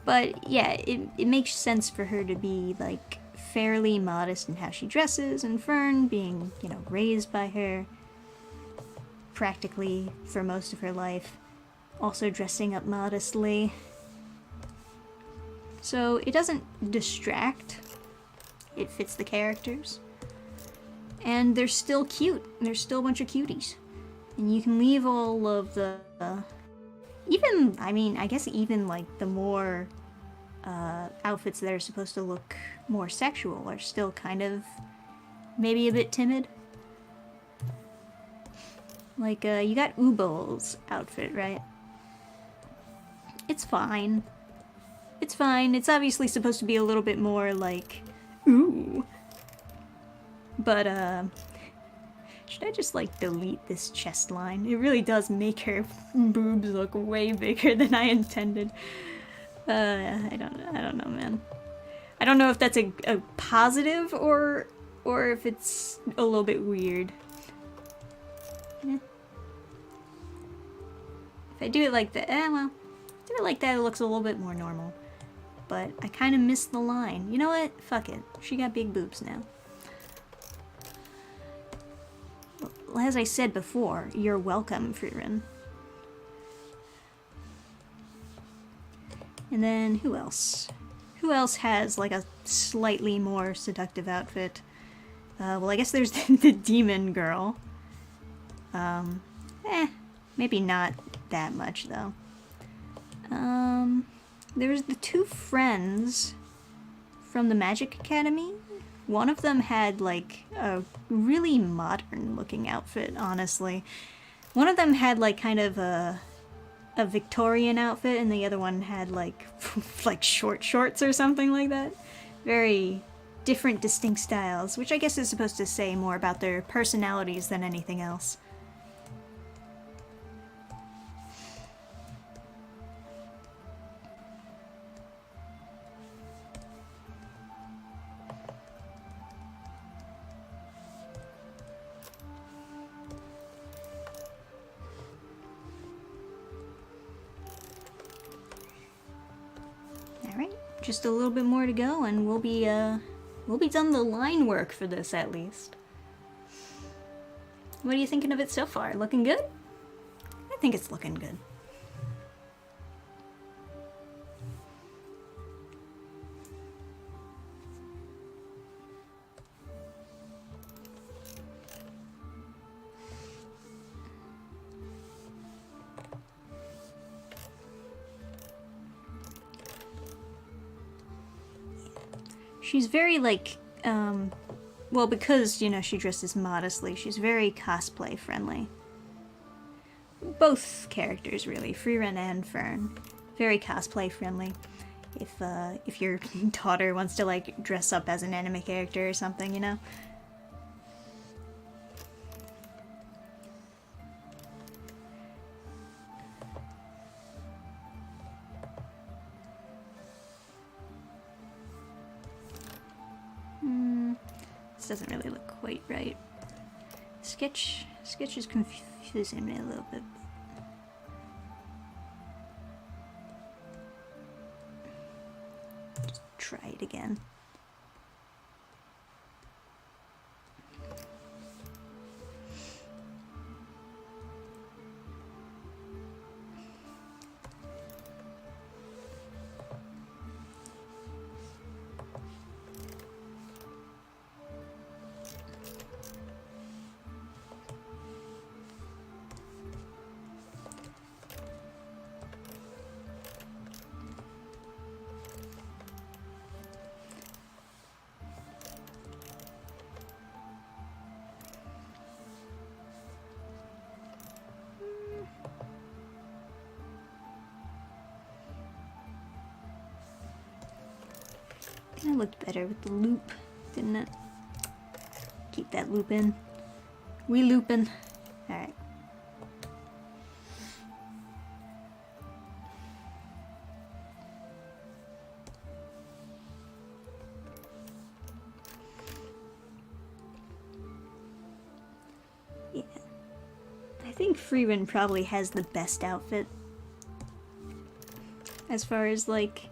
But yeah, it makes sense for her to be, like, fairly modest in how she dresses, and Fern being, you know, raised by her practically for most of her life, also dressing up modestly. So it doesn't distract, it fits the characters. And they're still cute. There's still a bunch of cuties. And you can leave all of the... even, I mean, I guess even, like, the more outfits that are supposed to look more sexual are still kind of maybe a bit timid. Like, you got Ubol's outfit, right? It's fine. It's fine. It's obviously supposed to be a little bit more, like, ooh. But, should I just, like, delete this chest line? It really does make her boobs look way bigger than I intended. I don't know, man. I don't know if that's a positive or if it's a little bit weird. Eh. If I do it like that, well, do it like that, it looks a little bit more normal. But I kind of missed the line. You know what? Fuck it. She got big boobs now. Well, as I said before, you're welcome, Frieren. And then, who else? Who else has, like, a slightly more seductive outfit? Well, I guess there's the demon girl. Maybe not that much, though. There's the two friends from the Magic Academy. One of them had, like, a really modern-looking outfit, honestly. One of them had, like, kind of a Victorian outfit, and the other one had, like, like, short shorts or something like that. Very different, distinct styles, which I guess is supposed to say more about their personalities than anything else. Just a little bit more to go, and we'll be done the line work for this, at least. What are you thinking of it so far? Looking good? I think it's looking good. She's very, like, well, because, you know, she dresses modestly, she's very cosplay friendly. Both characters, really, Frieren and Fern. Very cosplay friendly. If your daughter wants to, like, dress up as an anime character or something, you know? This doesn't really look quite right. Sketch is confusing me a little bit. Just try it again. It looked better with the loop, didn't it? Keep that loop in. We loopin'. Alright. Yeah. I think Frieren probably has the best outfit. As far as, like,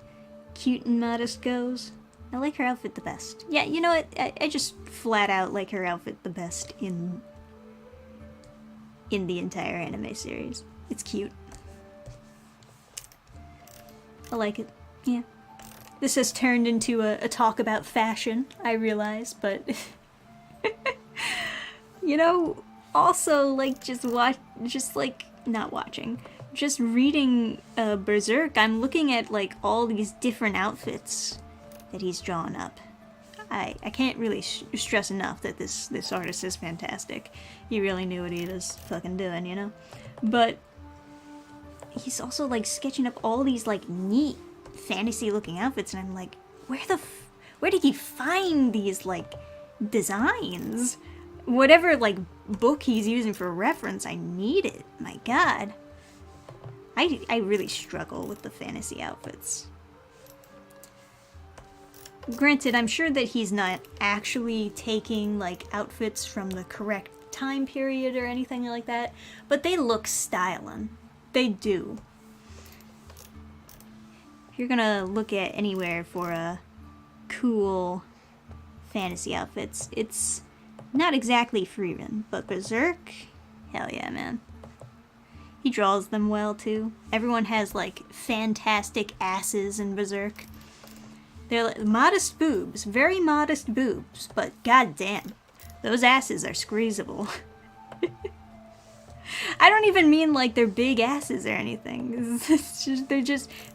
cute and modest goes. I like her outfit the best. Yeah, you know what? I just flat out like her outfit the best in the entire anime series. It's cute. I like it. Yeah. This has turned into a talk about fashion, I realize, but... you know, also, like, just reading Berserk, I'm looking at, like, all these different outfits that he's drawn up. I can't really stress enough that this artist is fantastic. He really knew what he was fucking doing, you know? But he's also, like, sketching up all these, like, neat fantasy-looking outfits, and I'm like, where did he find these, like, designs? Whatever, like, book he's using for reference, I need it. My god. I really struggle with the fantasy outfits. Granted, I'm sure that he's not actually taking, like, outfits from the correct time period or anything like that, but they look styling. They do. If you're gonna look at anywhere for a cool fantasy outfits, it's not exactly Frieren, but Berserk? Hell yeah, man. He draws them well, too. Everyone has, like, fantastic asses in Berserk. They're like, modest boobs, very modest boobs, but goddamn, those asses are squeezable. I don't even mean like they're big asses or anything. It's just,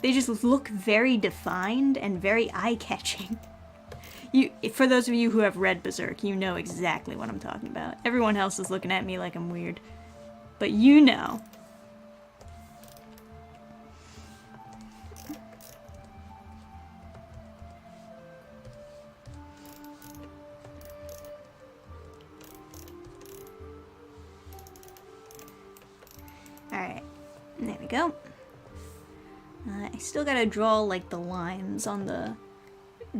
they just look very defined and very eye-catching. For those of you who have read Berserk, you know exactly what I'm talking about. Everyone else is looking at me like I'm weird, but you know. Alright, there we go. I still gotta draw, like, the lines on the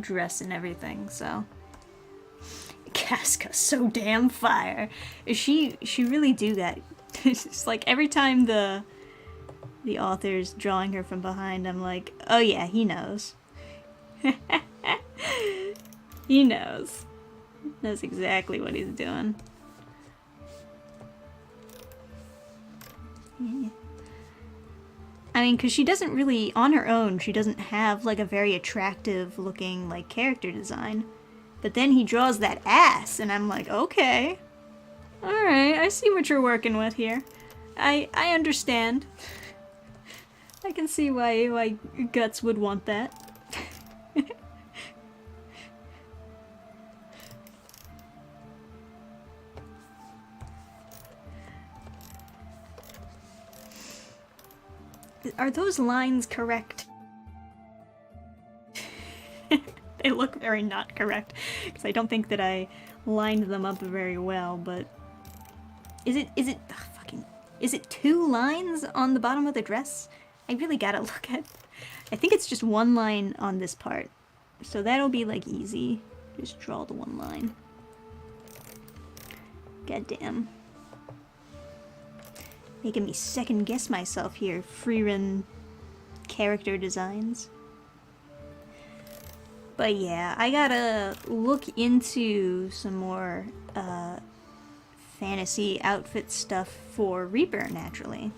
dress and everything, so... Casca's so damn fire! She really do that. It's like, every time the author's drawing her from behind, I'm like, oh yeah, he knows. He knows. Knows exactly what he's doing. Yeah. I mean, because she doesn't really, on her own, she doesn't have, like, a very attractive looking, like, character design. But then he draws that ass, and I'm like, okay. Alright, I see what you're working with here. I understand. I can see why Guts would want that. Are those lines correct? They look very not correct, because I don't think that I lined them up very well, but... Is it 2 lines on the bottom of the dress? I really gotta look at... I think it's just 1 line on this part. So that'll be, like, easy. Just draw the 1 line. Goddamn. Making me second guess myself here, Frieren character designs. But yeah, I gotta look into some more fantasy outfit stuff for Reaper, naturally.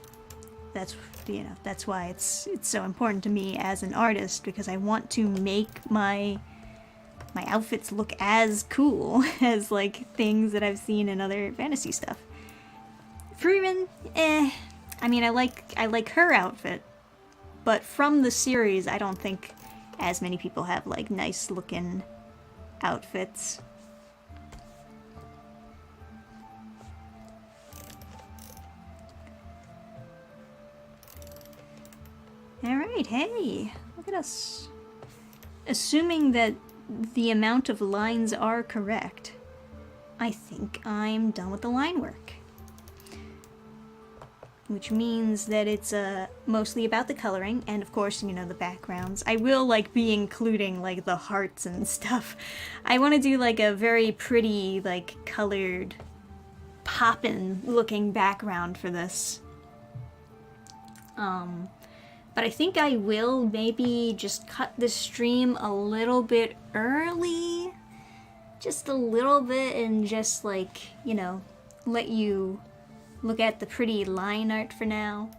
That's, you know, that's why it's so important to me as an artist, because I want to make my outfits look as cool as like things that I've seen in other fantasy stuff. Frieren, I mean, I like her outfit, but from the series, I don't think as many people have like nice looking outfits. Alright, hey, look at us. Assuming that the amount of lines are correct, I think I'm done with the line work. Which means that it's mostly about the coloring, and of course, you know, the backgrounds. I will like be including like the hearts and stuff. I want to do like a very pretty, like colored, poppin' looking background for this. But I think I will maybe just cut the stream a little bit early. Just a little bit, and just like, you know, let you look at the pretty line art for now.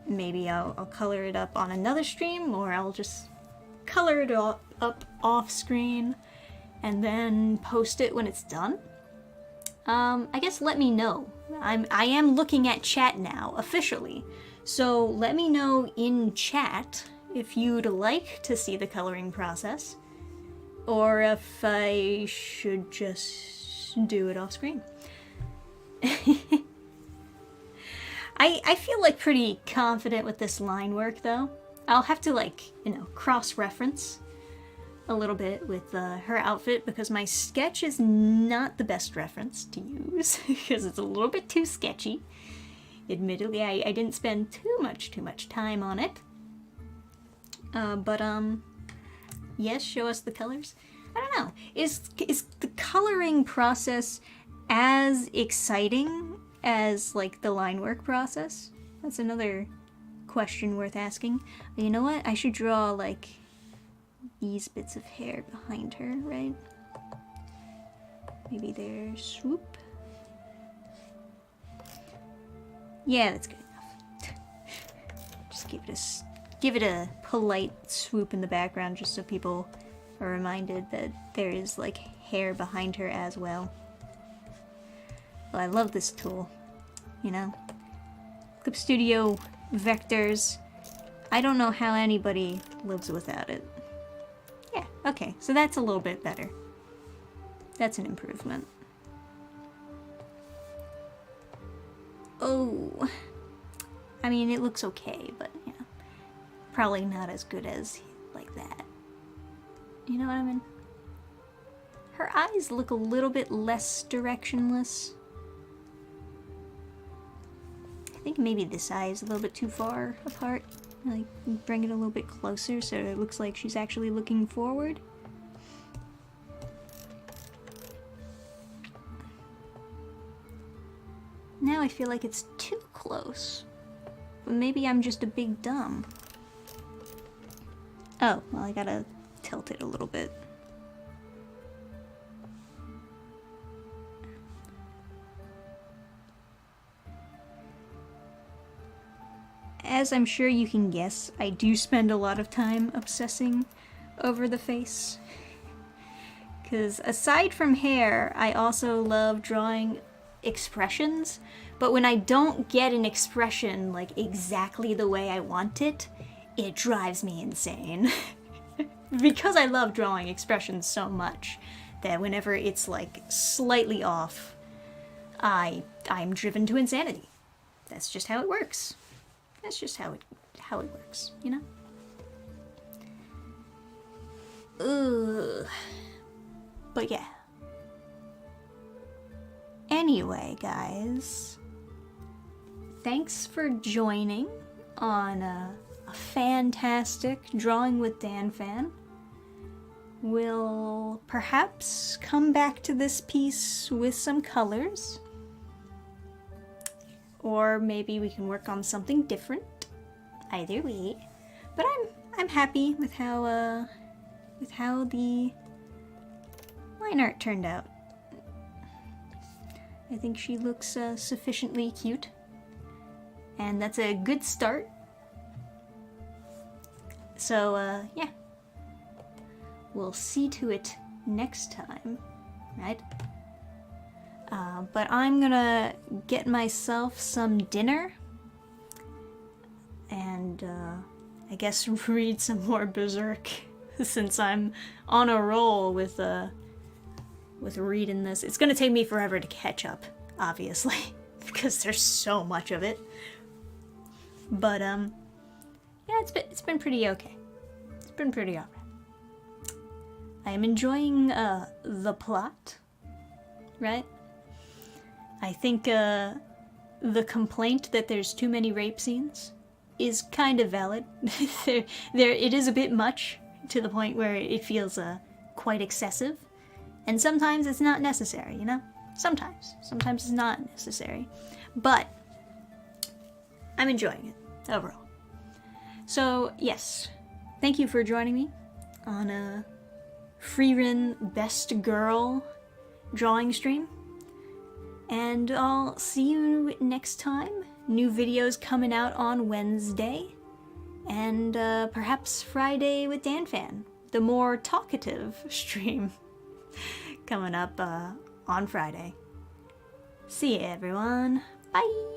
Maybe I'll color it up on another stream, or I'll just color it up off screen and then post it when it's done. I guess let me know. I am looking at chat now, officially. So let me know in chat if you'd like to see the coloring process, or if I should just do it off screen. I feel like pretty confident with this line work though. I'll have to like, you know, cross-reference a little bit with her outfit, because my sketch is not the best reference to use because it's a little bit too sketchy. Admittedly, I didn't spend too much time on it. But yes, show us the colors. I don't know. Is the coloring process as exciting as like the line work process? That's another question worth asking. But you know what? I should draw like these bits of hair behind her, right? Maybe there, swoop. Yeah, that's good enough. Just give it a polite swoop in the background, just so people are reminded that there is like hair behind her as well. Well, I love this tool, you know? Clip Studio vectors. I don't know how anybody lives without it. Yeah, okay, so that's a little bit better. That's an improvement. Oh, I mean, it looks okay, but, you know, probably not as good as like that. You know what I mean? Her eyes look a little bit less directionless. I think maybe this eye is a little bit too far apart. Like, bring it a little bit closer so it looks like she's actually looking forward. Now I feel like it's too close. But maybe I'm just a big dumb. Oh, well, I gotta tilt it a little bit. As I'm sure you can guess, I do spend a lot of time obsessing over the face. Because aside from hair, I also love drawing expressions, but when I don't get an expression like exactly the way I want it, it drives me insane. Because I love drawing expressions so much that whenever it's like slightly off, I'm driven to insanity. That's just how it works. That's just how it works, you know? Ugh. But yeah. Anyway, guys, thanks for joining on a fantastic Drawing with Dannphan. We'll perhaps come back to this piece with some colors. or maybe we can work on something different. Either way. But I'm happy with how the line art turned out. I think she looks sufficiently cute, and that's a good start. So yeah, we'll see to it next time, right? But I'm gonna get myself some dinner, and I guess read some more Berserk, since I'm on a roll with reading this. It's gonna take me forever to catch up, obviously, because there's so much of it. But yeah, it's been pretty okay. It's been pretty alright. I am enjoying the plot, right? I think the complaint that there's too many rape scenes is kind of valid. It is a bit much, to the point where it feels quite excessive. And sometimes it's not necessary, you know? Sometimes it's not necessary. But I'm enjoying it overall. So yes, thank you for joining me on a Frieren Best Girl drawing stream. And I'll see you next time. New videos coming out on Wednesday. And perhaps Friday with Dannphan, the more talkative stream, coming up on Friday. See ya, everyone. Bye!